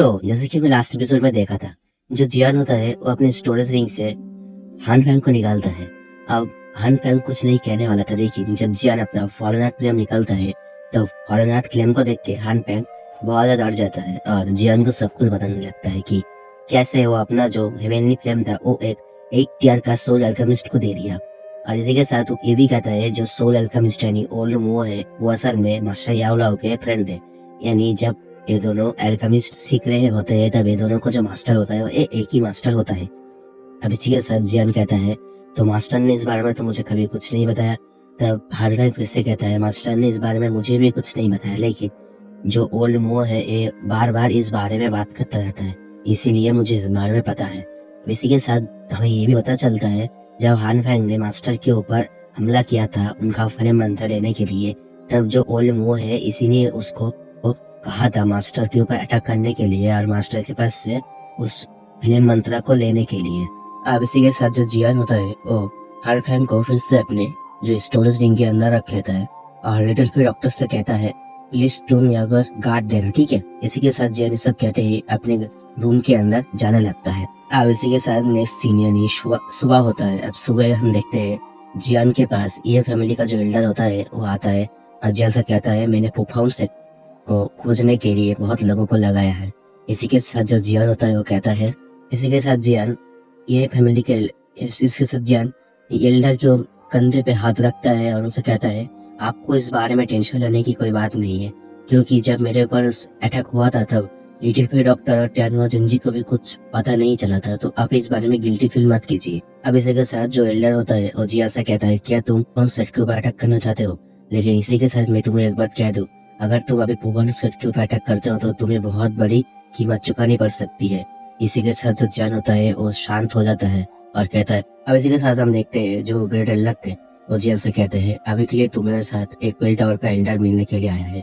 तो जैसे कि मैं लास्ट एपिसोड में देखा था, जो जियान होता है वो अपने स्टोरेज रिंग से हान फैंग को निकालता है। अब हान फैंग कुछ नहीं कहने वाला था, लेकिन जब जियान अपना फॉरेन आर्ट फ्लेम निकालता है तो फॉरेन आर्ट फ्लेम को देख के हान फैंग बहुत ज्यादा डर जाता है और जियान को सब कुछ बताने लगता है कि कैसे वो अपना जो हेवेनली फ्लेम था वो एक टीयर का सोल अल्केमिस्ट को दे दिया। और इसी के साथ वो ये भी कहता है जो सोल अल्केमिस्ट यानी ओल्ड मो है वो असल में मास्टर याओलाओ के फ्रेंड है। यानी जब ये दोनों अल्केमिस्ट सीख रहे होते हैं तब ये दोनों को जो मास्टर होता है वो एक ही मास्टर होता है। अब इसी के साथ जियान कहता है तो मास्टर ने इस बारे में तो मुझे कभी कुछ नहीं बताया। तब हार्डवैक फिर से कहता है मास्टर ने इस बारे में मुझे भी कुछ नहीं बताया, लेकिन जो ओल्ड मो है ये बार बार इस बारे में बात करता रहता है, इसीलिए मुझे इस बारे में पता है। इसी के साथ हमें ये भी पता चलता है जब हान फैंग ने मास्टर के ऊपर हमला किया था उनका फ्लेम मंत्र लेने के लिए, तब जो ओल्ड मो है इसी ने उसको कहा था मास्टर के ऊपर अटैक करने के लिए और मास्टर के पास से उस फ्लेम मंत्र को लेने के लिए। अब इसी के साथ जो जियान होता है वो हान फैंग को फिर से अपने जो स्टोरेज रिंग के अंदर रख लेता है और लिटिल फिर डॉक्टर से कहता है प्लीज तुम यहाँ पर गार्ड देना, ठीक है। इसी के साथ जियान सब कहते ही अपने रूम के अंदर जाने लगता है। अब इसी के साथ नेक्स्ट सीन यानी सुबह होता है। अब सुबह हम देखते हैं जियान के पास ये फैमिली का जो एल्डर होता है वो आता है और जियान से कहता है मैंने प्रोफाउंड से को खोजने के लिए बहुत लोगों को लगाया है। इसी के साथ जो जियान होता है वो कहता है इसी के साथ जियान ये फैमिली के इसके साथ जियान एल्डर के कंधे पे हाथ रखता है और उनसे कहता है आपको इस बारे में टेंशन लेने की कोई बात नहीं है, क्योंकि जब मेरे ऊपर अटैक हुआ था तब लिटिल फी डॉक्टर और टैनवा जिंजी को भी कुछ पता नहीं चला था, तो आप इस बारे में गिल्टी फील मत कीजिए। अब इसी के साथ जो एल्डर होता है वो जिया से कहता है क्या तुम कौन सेट के ऊपर अटैक करना चाहते हो, लेकिन इसी के साथ मैं तुम्हें एक बात कह दूं, अगर तुम अभी पुवन सेट के ऊपर अटैक करते हो तो तुम्हें बहुत बड़ी कीमत चुकानी पड़ सकती है। इसी के साथ जो जान होता है वो शांत हो जाता है और कहता है। अब इसी के साथ हम देखते हैं जो ग्रेट एल्डर थे वो जियान से कहते हैं अभी के लिए तुम्हारे साथ एक बेल टावर का एल्डर मिलने के लिए आया है।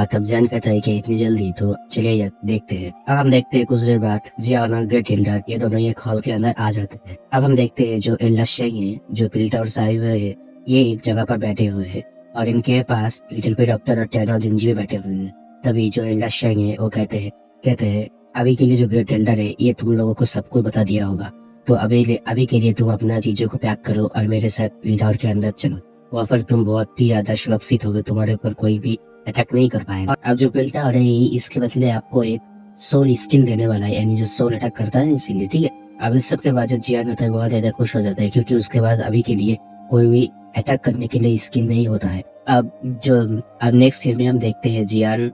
तब जियान कहता है कि इतनी जल्दी, तो चलिए देखते हैं। अब हम देखते हैं कुछ देर बाद जियान और ग्रेट एल्डर ये दोनों एक हॉल के अंदर आ जाते हैं। अब हम देखते हैं जो एल्डर शेंग है जो बेल टावर से आए हुए है ये एक जगह पर बैठे हुए है और इनके पास लिटिल फी डॉक्टर और टैनो जिंजी भी बैठे हुए हैं। तभी जो एल्डर शेंग है वो कहते हैं अभी के लिए जो ग्रेट एल्डर है ये तुम लोगों को सब कुछ बता दिया होगा, तो अभी के लिए तुम अपना चीजों को पैक करो और मेरे साथ बेल टावर के अंदर चलो, वहाँ पर तुम बहुत ही ज्यादा सुरक्षित होगे, तुम्हारे ऊपर कोई भी अटैक नहीं कर पाएगा। और अब जो बेल टावर है इसके बदले आपको एक सोल स्किन देने वाला है, यानी जो सोल अटैक करता है इसीलिए, ठीक है। अब इस सब के बाद जो जियान होता है बहुत ज्यादा खुश हो जाता है, क्योंकि उसके बाद अभी के लिए कोई भी अटैक करने के लिए स्किन नहीं होता है। अब नेक्स्ट सीन में हम देखते हैं जियान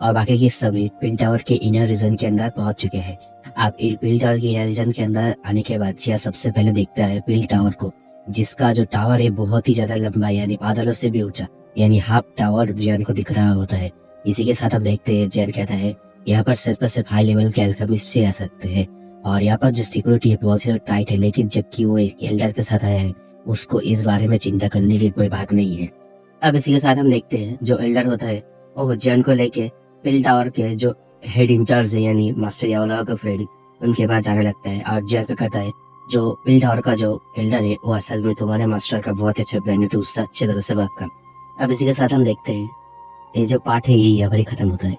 और बाकी के सभी पिल टावर के इनर रीजन के अंदर पहुंच चुके हैं। आप पिल टावर के इनर रीजन के अंदर आने के बाद जिया सबसे पहले देखता है पिल टावर को, जिसका जो टावर है बहुत ही ज्यादा लंबा है, यानी बादलों से भी ऊंचा, यानी हाफ टावर जियान को दिख रहा होता है। इसी के साथ हम देखते हैं जियान कहता है यहाँ पर सिर्फ हाई लेवल के अल्केमिस्ट से आ सकते हैं और यहाँ पर जो सिक्योरिटी है बहुत ही टाइट है, लेकिन जबकि वो एक एल्डर के साथ आया है उसको इस बारे में चिंता करने की कोई बात नहीं है। अब इसी के साथ हम देखते हैं जो एल्डर होता है वो जियान को लेके पिल टावर के जो हेड इंचार्ज है यानी मास्टर याओलाओ का फ्रेंड उनके पास जाने लगता है और जियान को कहता है जो पिल टावर का जो एल्डर है वो असल में तुम्हारे मास्टर का बहुत अच्छा फ्रेंड है, तो उससे अच्छी तरह से बात कर। अब इसी के साथ हम देखते हैं ये जो पार्ट है ये यहाँ पर ही खत्म होता है।